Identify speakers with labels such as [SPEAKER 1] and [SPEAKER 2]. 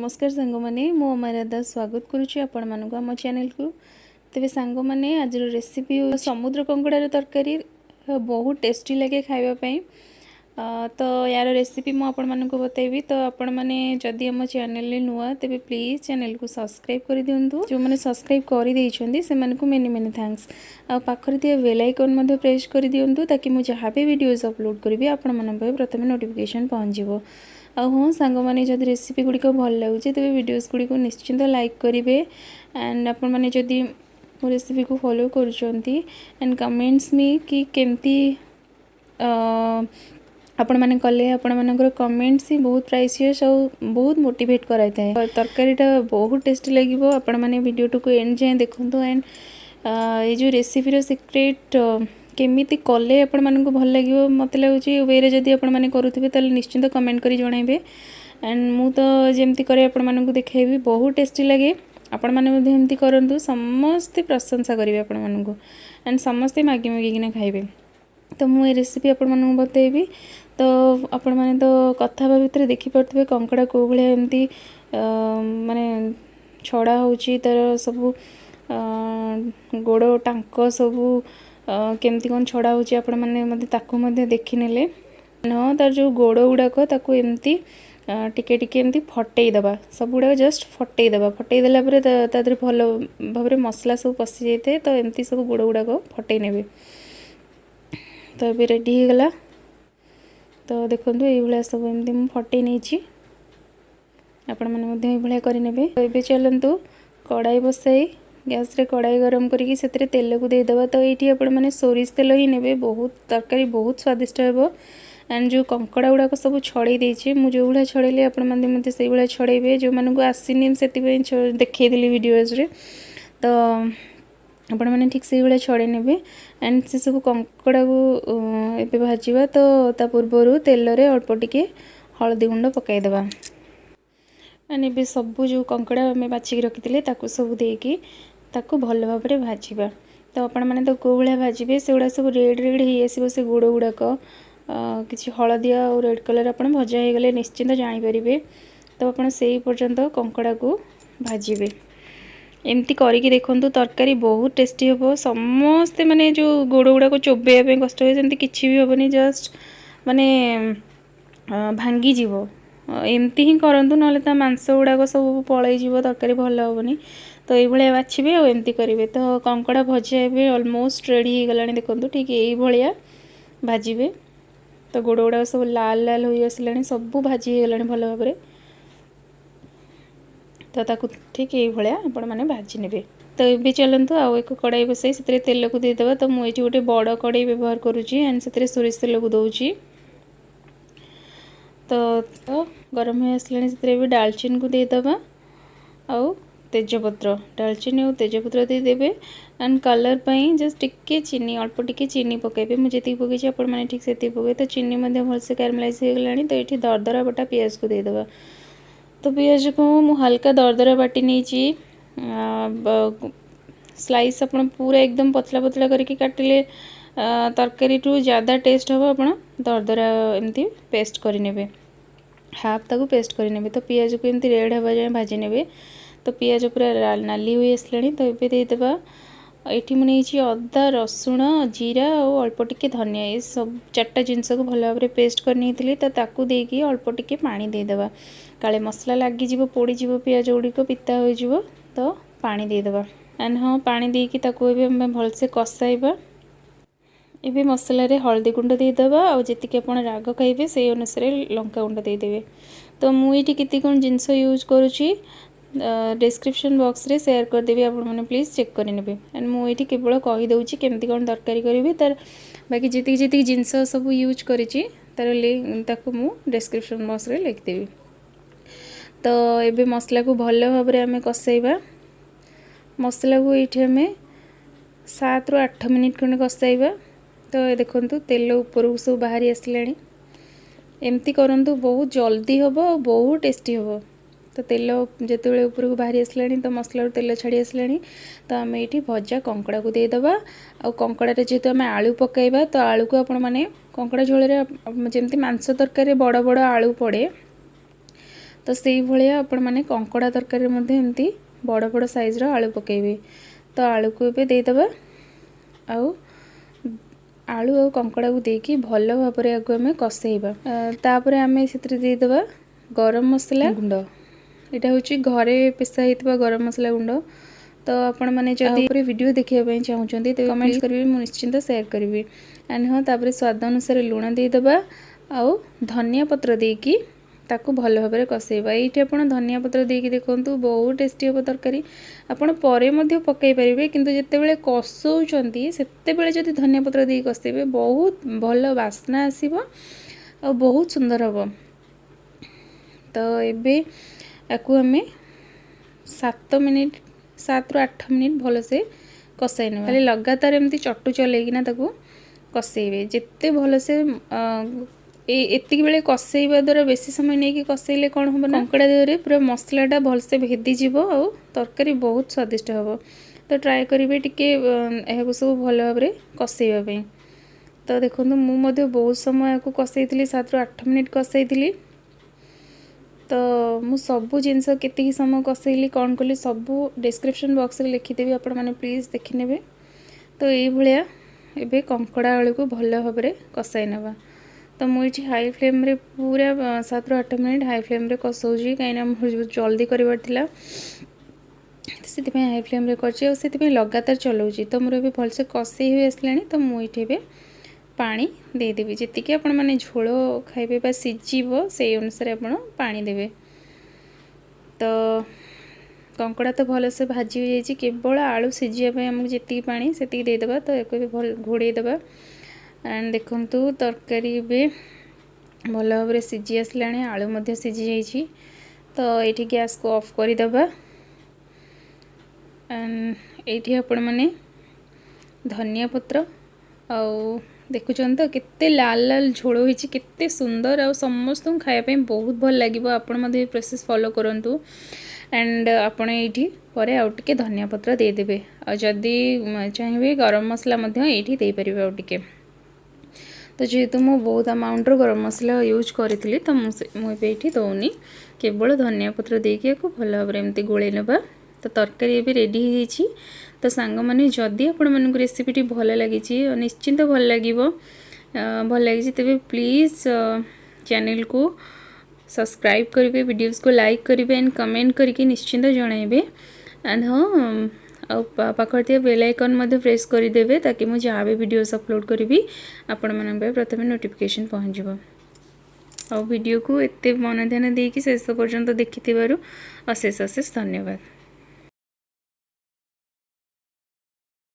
[SPEAKER 1] नमस्कार सांग मैंने मो मर्यादा स्वागत करुच्ची आपण मानक आम चैनल को। तेरे सांग मैंने आज रेसिपी समुद्र कंकड़ार तरकारी बहुत टेस्टी लगे खावाई। तो यार रेसिपी मुझे आपण मानक बतेबी। तो आपण मैंने जदि आम चैनल नुआ तेरे प्लीज चैनल को सब्सक्राइब कर दिंतु। जो मैंने सब्सक्राइब कर देइछन्ती से मानकु मेनी मेनी थैंक्स। आ पाखरे दिया बेल आइकन मध्ये प्रेस कर दिंतु ताकि मुझे जहाँ भी वीडियोस अपलोड करी आपण मानक प्रथम नोटिफिकेशन पहुँचो। हाँ सांग मैंने जब रेसिपी गुड़िक भल लगे तेज वीडियोस गुड़िक निश्चिंत लाइक करेंगे एंड आपण मैंने जदि मो रेसिपी को फॉलो करुँच एंड कमेंट्स मी कि केमती आपण मैंने कले आपण मानकर कमेंट्स ही बहुत प्राइसियस और बहुत मोटिवेट कराई था। तरकारीटा बहुत टेस्टी लगे। आपण मैंने वीडियो को एंड जाए देखो एंड ये जो रेसिपी सीक्रेट केमिति कले आपण मानक भल लगे मत लगुच वे जदि आपण मैंने करुवे तो निश्चिंत कमेंट करी जणाइबे एंड मु तो जमती करे आपण मानक देखेबी बहुत टेस्टी लगे। आपण माने मध्ये एमती करंतु समस्ते प्रशंसा करेंगे आपण मानक एंड समस्ते मागी मागिकिना खाइबे। तो मु ये रेसिपी आपण मानक बतेबी। तो आपण माने तो कथा भितर देखि पड़थबे कंकड़ा को भले एमती माने छड़ा होची तार सब गोड़ टांक सब केमती कौन छड़ा होची आपण माने मते ताकू मध्ये देखि नेले न तार जो गोड़ गुड़ाक ताकू एमती टिके टिके एमती फटई दबा सब गुड़ा जस्ट फटई दबा। फटई देला परे तादरे भल भाबरे मसला सब पसी जाइते। तो एमती सब गोड़ गुड़ाक फटई नेबे। तो ये रेडी हो गला। तो देखंतु एई भलिया सब एमती मु फटई नेछि आपण माने मध्ये एई भलिया करि नेबे। तो एबे चलंतु कड़ाई बसाई गैस रे कड़ाई गरम करिकी सेतरे तेल को दे दबा। तो एठी आपण माने सोरिष तेल ही नेबे बहुत तरकारी बहुत स्वादिष्ट हेबो एंड जो कंकड़ा गुड़ाक सब छड़े देछि मु जो भलिया छड़ेले आपण माने मते सेई भलिया छड़ेबे जो मानकु आसीनी सेति देखै देली वीडियोस रे। तो आपण माने ठीक से भलिया छड़े नेबे एंड से सब कंकड़ा को एबे भाजीबा। तो ता पूर्वरु तेल रे अल्प टिके हळदी गुंड पकाई देबा एंड एबे सब जो कंकड़ा आम बाछिकी रखिथिले ताकू सब देकी ताकू भल भाव में भाजवा। तो आपण मैंने तो कौ भाया भाजबे से गुड़ा सब रेड रेड हो आसो से गोड़ गुड़ाक किसी हलदिया और रेड कलर आप भजा हो गले निश्चिंत जानीपर। तो आप पर्यंत कंकड़ा को भाजबे एमती करके देखु तरकारी बहुत टेस्टी हम। समस्ते माने जो गोड़ गुड़ाक चोबेया कष्ट हुए सेमती किसी भी हेनी जस्ट माने भांगी जीवो एमती ही करंतु ना मांस गुड़ाक सब पलई तरकारी भल हेनी। तो ये बाछे और एमती करेंगे। तो कंकड़ा भजा ए ऑलमोस्ट रेडी हो गलानी देखो ठीक ये भाया भाजबे। तो गोड़ गुड़ा सब लाल लाल हो आसला सब भाजी गलानी भल भाव में। तो ताकू ठीक ये भाया आपण मैंने भाजी ने। तो ये चलतु आउ एक कड़ाई बसाई से तेल को देदेबा। तो मुझे गोटे बड़ कड़ाई व्यवहार करुँची एंड से सोरिष तेल को दूची। तो गरम हो आसला से डालचीन को देदेबा आउ तेजपत्र डालचीनी और तेजपत्र देदेबे एंड कलर पाई जस्ट टिके चीनी अल्प टिके चीनी पकेबे। मुझे जी पकई आपण मैंने ठीक से पकई। तो चीनी भलसे कैरमलाइज हो गलानी। तो ये दरदरा बटा पियाज को देदेबा। तो पियाज को मु हल्का दरदरा बाटी नहीं स्लाइस अपन पूरा एकदम पतला पतला करके काटिले तरकारी टू ज़्यादा टेस्ट हम। आप दरदरा एमती पेस्ट करे हाफ ताकू पेस्ट करे। तो पियाज को एमती रेड हवा जाए भाजी ने। तो पियाज पूरा नाली हो आसला। तो ये देदेबा ये मुझे अदा रसुण जीरा और अल्प टिके धनिया ये सब चार्टा जिनस को भल भाव में पेस्ट करनी थी। तो ताकू देकी अल्प टिके पानी देदेबा काले मसला लगिज पोड़ीज पियाज गुड़िक पिता हो। तो पानी देदेबा एंड हाँ पानी देकी ताकू भलसे कषाइबा। ये मसला रे हल्दी गुंड देदेबा और जी आप राग खाइबे से अनुसार लंका गुंड देदेबे। तो मुझे केते कौन जिनस यूज करुँची डिस्क्रिप्शन बॉक्स रे शेयर करदेवी आपण मैंने प्लीज चेक करेंगे एंड मुझे केवल कहीदे केमती कौन तरकारी करी तार बाकी जी जी जिनस सब यूज करी तार लिंक मु डिस्क्रिप्शन बॉक्स रे लिखदेवी। तो ये मसला को भल भाव में आम कषाइबा। मसला को ये आम 7 ରୁ 8 मिनिट खंड कषाइबा। तो देखो तेल ऊपर सब बाहरी आसला एमती करंतु बहुत जल्दी हम और बहुत टेस्टी हम। तो तेल जिते ऊपर को बाहरी आसला तो मसला तेल छाड़ी आसला। तो आम ये भजा कंकड़ा को देदेबा आ कंकड़ा जेहेतु आम आलू पकाइबा। तो आलू को आपण मैंने कंकड़ा झोल जमी मांस तरकारी बड़ बड़ आलू पड़े तो सेही भलिया आपण माने कंकड़ा तरकारी मध्ये एमती बड़ बड़ साइज रो आलू पकेबे। तो आलू को एबे दे दबा आउ आलू और कंकड़ा को देकी भल भाव में आगे आम कसेबा। तापर आम से दे दबा गरम मसला गुंड। यहाँ हूँ घरे पेशा होता गरम मसला गुंड। तो आपण मैंने जब वीडियो देखा चाहते तो कमेंट करेंगे, मुझे निश्चिंत शेयर करी। एंड हाँ तापर स्वाद अनुसार लुण देदबा आउ धनिया पत्र देकी ताकू भल भाव में कसेबा। ये आप धनिया पत्र देकी देखूँ बहुत टेस्टी हम तरकारी। आपण परे मध्य पकई पारे किंतु जितेबाला कसौंट से जब धनिया पत्र दे कसेबे बहुत भल बास्ना आसब आ बहुत सुंदर हम। तो ये आपको आम 7 मिनिट 7 ରୁ 8 मिनिट भल से कसाई ना। खाली लगातार एमती चटू चलैकिना ताकू कसेबे जिते भल से एतिक बेले कसेबा द्वारा बेसी समय नहीं कि कसेले कौन हम ना कंकड़ा देहरे पूरा मसलाटा भल से भेदी जीव आ तरकारी बहुत स्वादिष्ट हम। तो ट्राए करेंगे टिके यह सब भल भाव में कसेबा। तो देखो मुझे बहुत समय को कसई 7 ରୁ 8 मिनिट कसई। तो मु सबू जिनस केतिकी समय कसैली कौन कली सबू डिस्क्रिप्शन बॉक्स में लिखिदेवी, आपण मैंने प्लीज देखी नेबे। तो ये भाया एबे कंकड़ा आलू को भल भाव में कसाई नवा। तो मुझे हाई फ्लेम रे पूरा 7 ରୁ 8 मिनिट हाई फ्लेम रे कसौजी कहीं जल्दी करवार थिला से हाई फ्लेम रे करछि से लगातार चलाऊँगी। तो मोर भल से कषई हुई आसला। तो मुझे पानी देदेवी जी आपण मैंने झोल खाइबे बा सिझीबो से अनुसार आपण पानी देवे। तो कंकड़ा तो भल से भाजी हो जाइए, केवल आलू सिझापी आमको जी पानी से देदेबा। तो एक भी भल घोड़े देबा। एंड देखंतु तरकारी भी भल भाव में सिझी आसला, आलू मध्य सिझी जाइए। तो ये गैस को ऑफ करदेबा। एंड ये आपण मैंने धनिया पत्र आउ देखुन तो केते लाल लाल झोल होइछि, केते सुंदर आ समस्त खाया बहुत भल लगे। आपण प्रोसेस फॉलो करंतु। एंड आपण ये परे आउ टिके धनिया पत्र दे देबे आ जदी चाहिए गरम मसला मध्य ये दे परिबे आउ टिके। तो जेहेतु मु बहुत अमाउंट रो गरम मसला यूज करी तो मुझे ये दौनी केवल धनिया पत्र देकी भल भाव में एमती गोले नेबा। तो तरकारी भी रेडी हो जाइए। तो सांग मैंने जदि आपण मानक रेसिपीटी भल लगी निश्चिंत भल लगे भल लगी तेज प्लीज़ चैनल को सब्सक्राइब करेंगे, वीडियोस को लाइक करेंगे एंड कमेंट करके निश्चिंत जनइबे। एंड हाँ पाखर थी बेल आइकन प्रेस करदे ताकि मुझे जहाँ भी वीडियोस अपलोड करी आपण मान प्रथम नोटिफिकेशन पहुँच। और वीडियो को एत मन ध्यान देकी शेष पर्यंत देखि अशेष अशेष धन्यवाद।